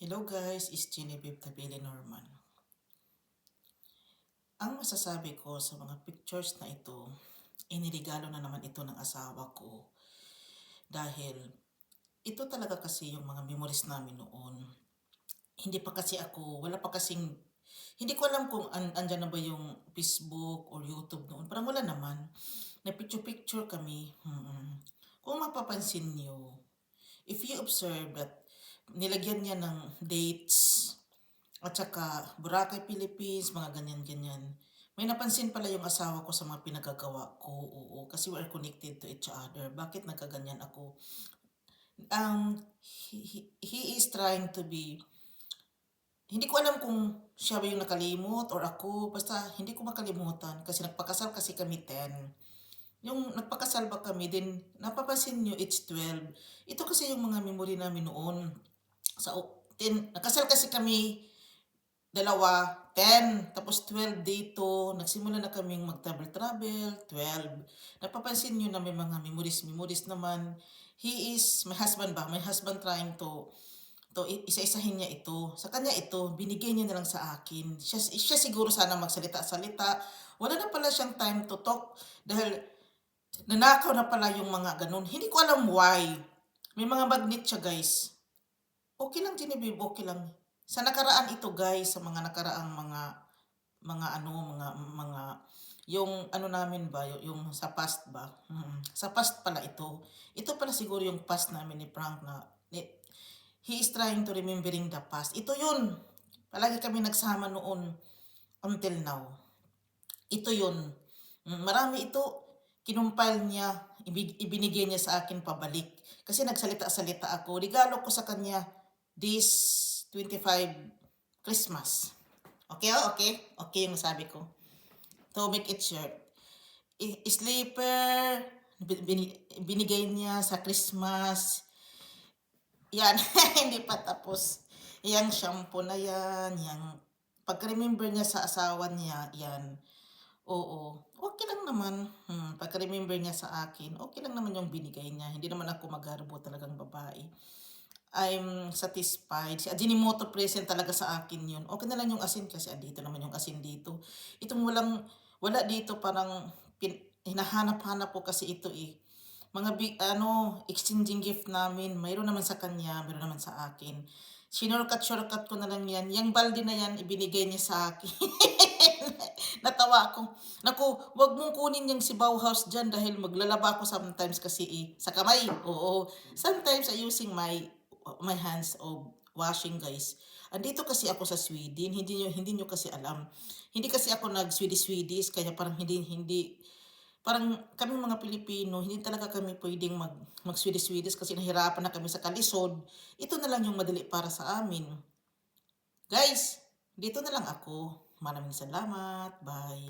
Hello guys, it's Genevieve Tabili Norman. Ang masasabi ko sa mga pictures na ito, inirigalo na naman ito ng asawa ko. Dahil ito talaga kasi yung mga memories namin noon. Hindi pa kasi ako, wala pa kasing, hindi ko alam kung andyan na ba yung Facebook or YouTube noon. Parang wala naman. Na-picture-picture kami. Kung mapapansin nyo, if you observe that nilagyan niya ng dates, at saka Boracay, Philippines, mga ganyan-ganyan. May napansin pala yung asawa ko sa mga pinagagawa ko. Oo, kasi we are connected to each other. Bakit nagkaganyan ako? He is trying to be, hindi ko alam kung siya ba yung nakalimot or ako. Basta hindi ko makalimutan kasi nagpakasal kasi kami 10. Yung nagpakasal ba kami, din napapansin nyo, it's 12. Ito kasi yung mga memory namin noon. Sa 10, nakasal kasi kami, dalawa, 10, tapos 12 dito, nagsimula na kaming mag-travel, 12. Napapansin nyo na may mga memories naman. He is, my husband ba? My husband trying to isa-isahin niya ito. Sa kanya ito, binigay niya na lang sa akin. Siya siguro sana magsalita-salita. Wala na pala siyang time to talk dahil nanakaw na pala yung mga ganun. Hindi ko alam why. May mga magnet siya guys. Okay lang Genevieve, okay lang. Sa nakaraan ito guys, sa mga nakaraang mga yung ano namin ba, yung sa past ba? Sa past pala ito. Ito pala siguro yung past namin ni Frank na he is trying to remembering the past. Ito yun. Palagi kami nagsama noon until now. Ito yun. Marami ito. Kinumpile niya, ibinigay niya sa akin pabalik. Kasi nagsalita-salita ako. Regalo ko sa kanya this 25 Christmas. Okay, okay? Okay yung sabi ko. To make it short. Sleeper, binigay niya sa Christmas. Yan, hindi pa tapos. Yang shampoo na yan, yang pag-remember niya sa asawa niya, yan. Oo, okay lang naman. Pagka-remember niya sa akin, okay lang naman yung binigay niya. Hindi naman ako magharbo talagang babae. I'm satisfied. Si Ajinomoto present talaga sa akin yun. Okay na lang yung asin kasi andito naman yung asin dito. Itong wala dito parang hinahanap-hanap po kasi ito eh. Mga exchanging gift namin. Mayroon naman sa kanya, mayroon naman sa akin. Shortcut ko na lang yan. Yung balde na yan, ibinigay niya sa akin. Natawa ako. Naku, wag mong kunin yung si Bauhaus dyan dahil maglalaba ako sometimes kasi sa kamay. Oo. Sometimes I using my hands of washing guys. Andito kasi ako sa Sweden. Hindi nyo kasi alam. Hindi kasi ako nag-Swedish kaya parang hindi parang kami mga Pilipino, hindi talaga kami pwedeng mag-Swedish kasi nahirapan na kami sa kalisod. Ito na lang yung madali para sa amin. Guys, dito na lang ako. Maraming salamat. Bye.